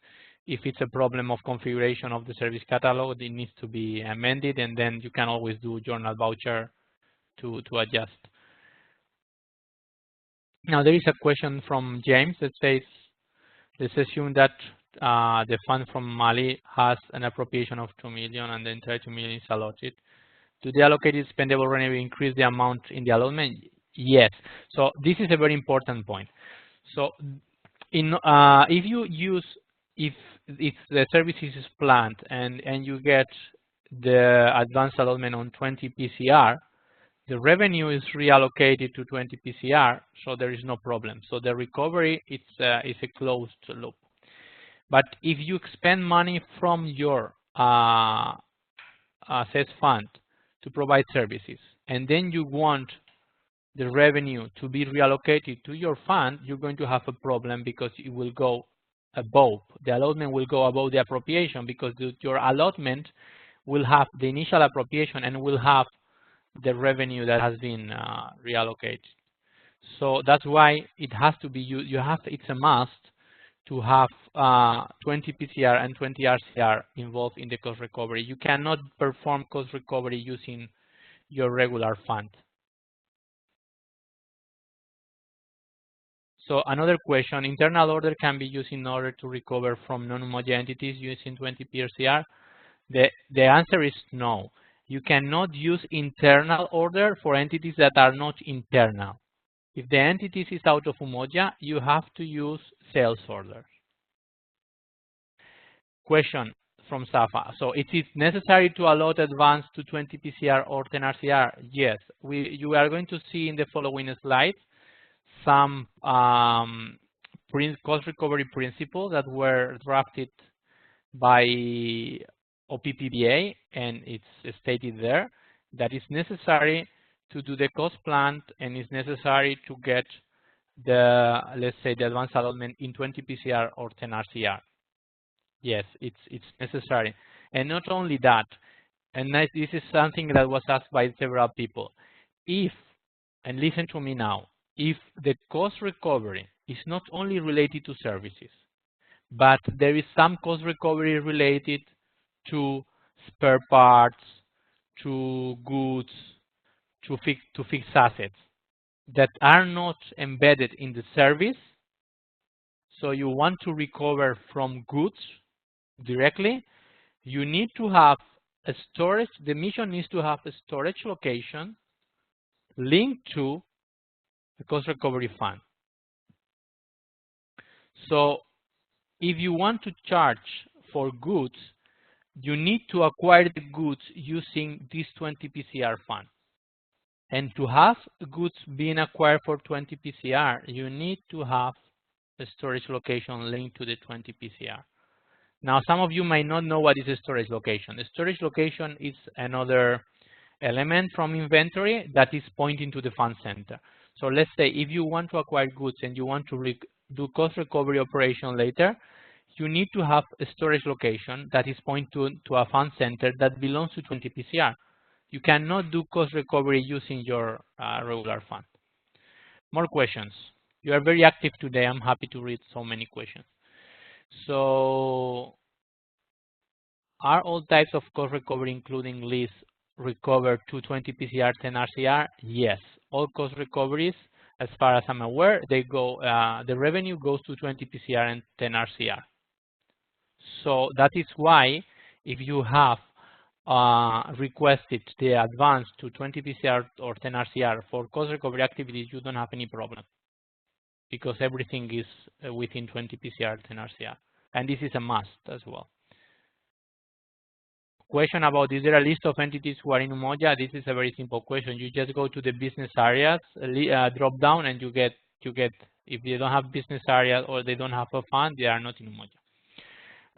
If it's a problem of configuration of the service catalog, it needs to be amended, and then you can always do journal voucher to adjust. Now there is a question from James that says, let's assume that the fund from Mali has an appropriation of 2 million and then 32 million is allotted. Do the allocated spendable revenue increase the amount in the allotment? Yes. So this is a very important point. So if the services is planned and you get the advanced allotment on 20 PCR, the revenue is reallocated to 20 PCR, so there is no problem. So the recovery is a closed loop. But if you expend money from your Sess fund to provide services, and then you want the revenue to be reallocated to your fund, you're going to have a problem, because it will go above. The allotment will go above the appropriation, because your allotment will have the initial appropriation and will have the revenue that has been reallocated. So that's why it has to be used. It's a must to have 20 PCR and 20 RCR involved in the cost recovery. You cannot perform cost recovery using your regular fund. So another question, internal order can be used in order to recover from non-homogeneous entities using 20 PCR? The answer is no. You cannot use internal order for entities that are not internal. If the entities is out of homogeneous, you have to use sales order. Question from Safa. So it is necessary to allot advance to 20 PCR or 10 RCR? Yes. You are going to see in the following slides some cost recovery principles that were drafted by OPPBA, and it's stated there that it's necessary to do the cost plan and it's necessary to get the, let's say, the advance allotment in 20 PCR or 10 RCR. Yes, it's necessary. And not only that, and this is something that was asked by several people. If, and listen to me now, if the cost recovery is not only related to services, but there is some cost recovery related to spare parts, to goods, to fixed assets that are not embedded in the service, so you want to recover from goods directly, you need to have a storage, the mission needs to have a storage location linked to the cost recovery fund. So if you want to charge for goods, you need to acquire the goods using this 20 PCR fund. And to have goods being acquired for 20 PCR, you need to have a storage location linked to the 20 PCR. Now, some of you might not know what is a storage location. The storage location is another element from inventory that is pointing to the fund center. So let's say if you want to acquire goods and you want to do cost recovery operation later, you need to have a storage location that is pointing to a fund center that belongs to 20 PCR. You cannot do cost recovery using your regular fund. More questions. You are very active today. I'm happy to read so many questions. So, are all types of cost recovery, including lease, recovered to 20 PCR, 10 RCR? Yes. All cost recoveries, as far as I'm aware, they go. The revenue goes to 20 PCR and 10 RCR. So that is why, if you have requested the advance to 20 PCR or 10 RCR for cost recovery activities, you don't have any problem, because everything is within 20 PCR, 10 RCR. And this is a must as well. Question about, is there a list of entities who are in Umoja? This is a very simple question. You just go to the business areas, drop down, and you get, if they don't have business areas or they don't have a fund, they are not in Umoja.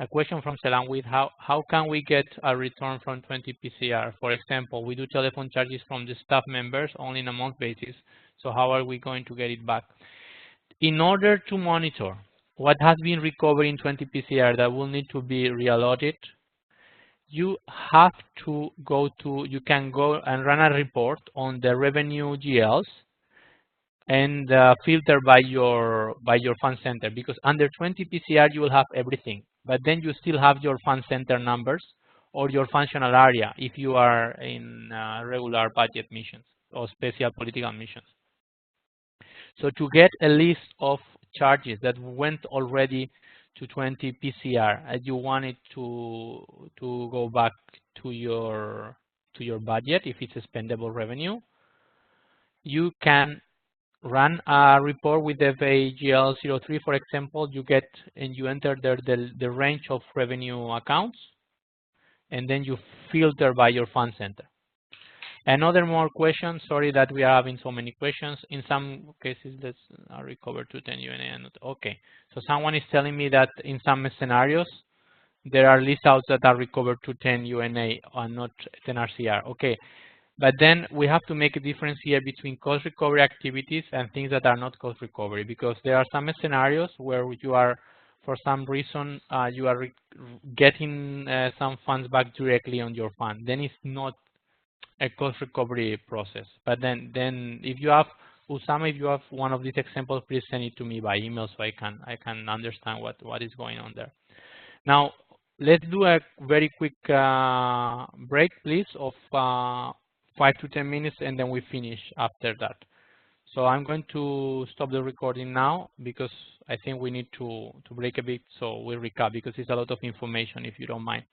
A question from Selam with, how can we get a return from 20 PCR? For example, we do telephone charges from the staff members only on a month basis. So how are we going to get it back? In order to monitor what has been recovered in 20 PCR that will need to be reallotted, you have to you can go and run a report on the revenue GLs and filter by your fund center, because under 20 PCR you will have everything, but then you still have your fund center numbers or your functional area if you are in regular budget missions or special political missions. So to get a list of charges that went already to 20 PCR and you want it to go back to your budget, if it's a spendable revenue, you can run a report with FAGL03, for example. You get and you enter there the range of revenue accounts, and then you filter by your fund center. Another more question. Sorry that we are having so many questions. In some cases, that's recovered to 10 UNA. Okay. So someone is telling me that in some scenarios, there are list outs that are recovered to 10 UNA and not 10 RCR. Okay. But then we have to make a difference here between cost recovery activities and things that are not cost recovery, because there are some scenarios where you are for some reason you are getting some funds back directly on your fund, then it's not a cost recovery process. But then if you have, Usama, if you have one of these examples, please send it to me by email so I can understand what is going on there. Now let's do a very quick break, please, of 5 to 10 minutes, and then we finish after that. So I'm going to stop the recording now because I think we need to break a bit so we recap, because it's a lot of information, if you don't mind.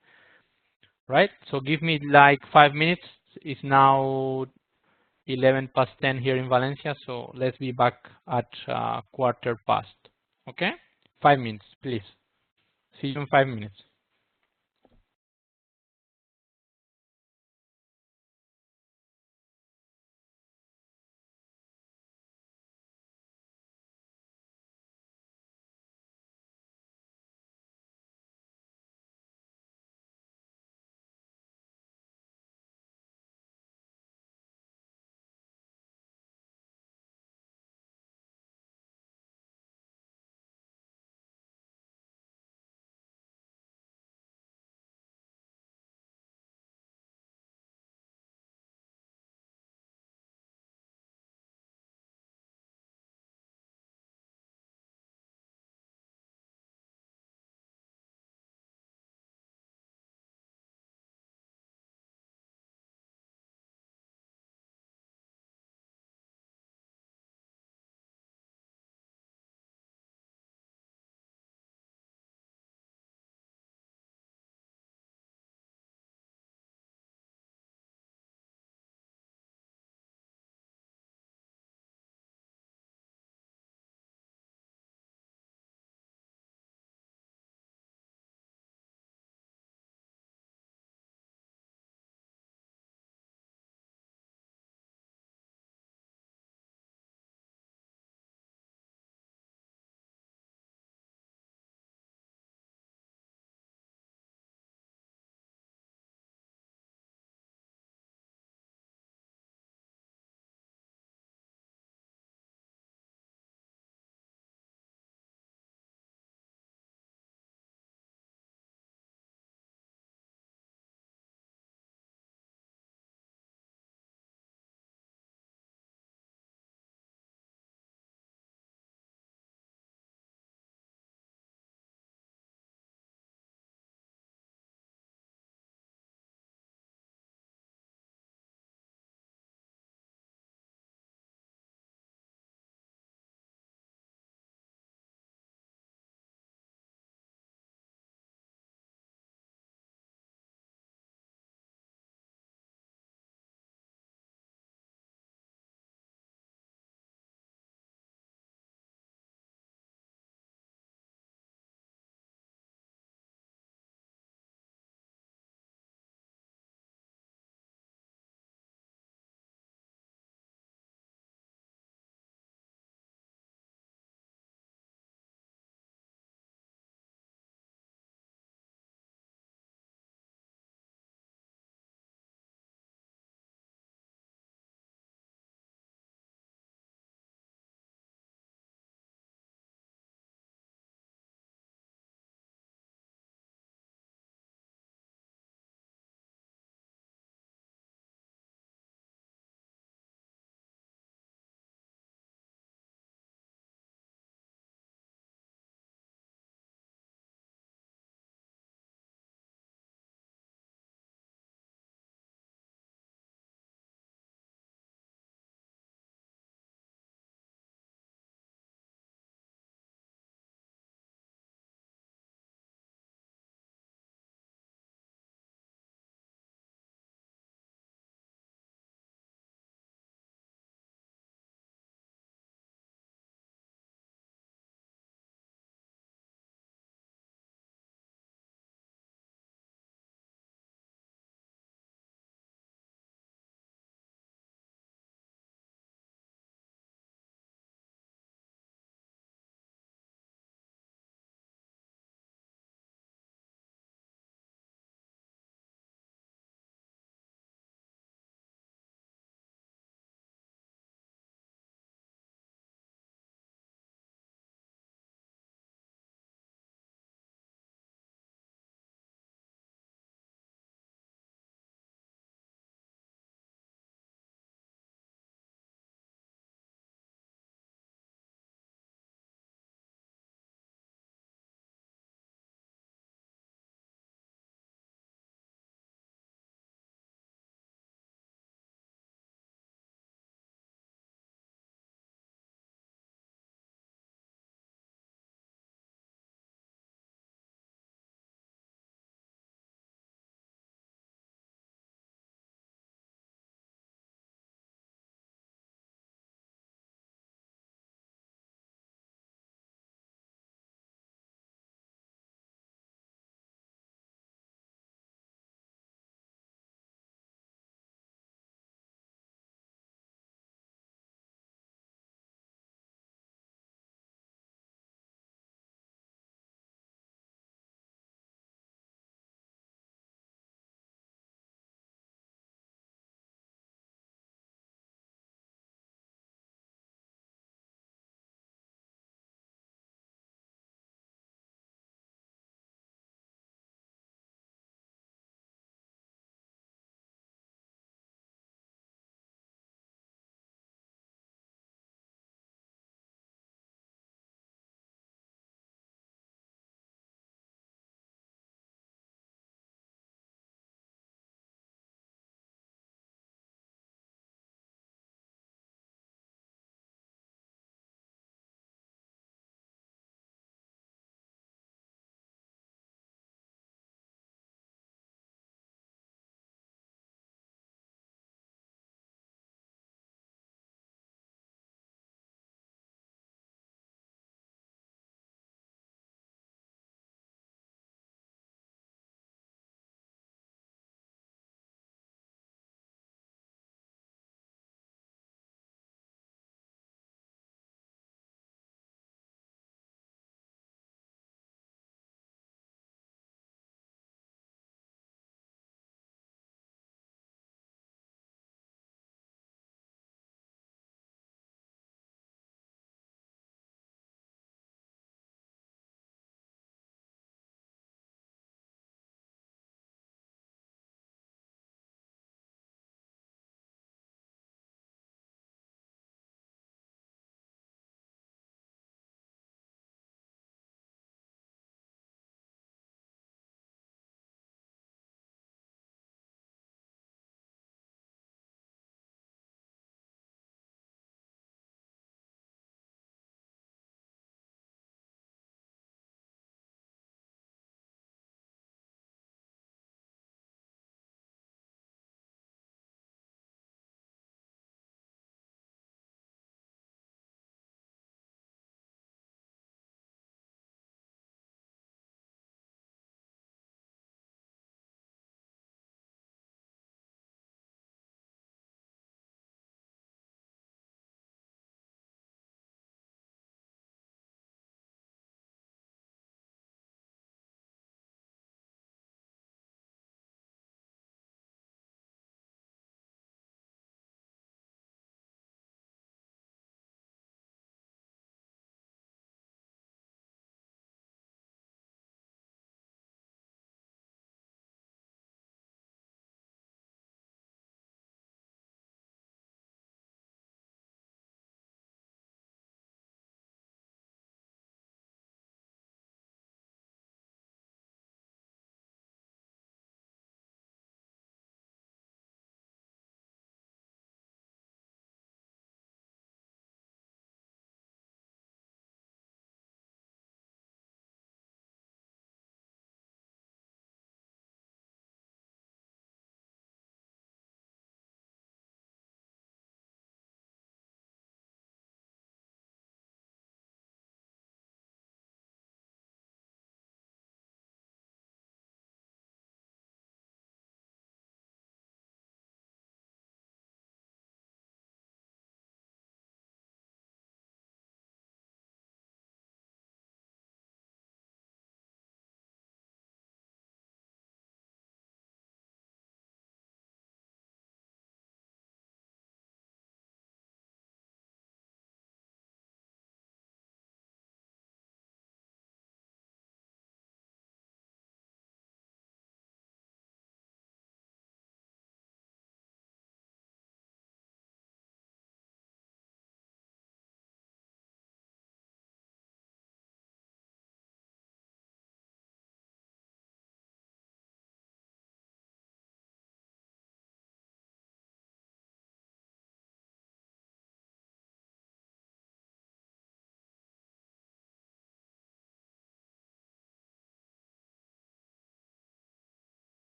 Right? So give me like 5 minutes. It's now 11 past 10 here in Valencia, so let's be back at quarter past. Okay? 5 minutes, please. See you in 5 minutes.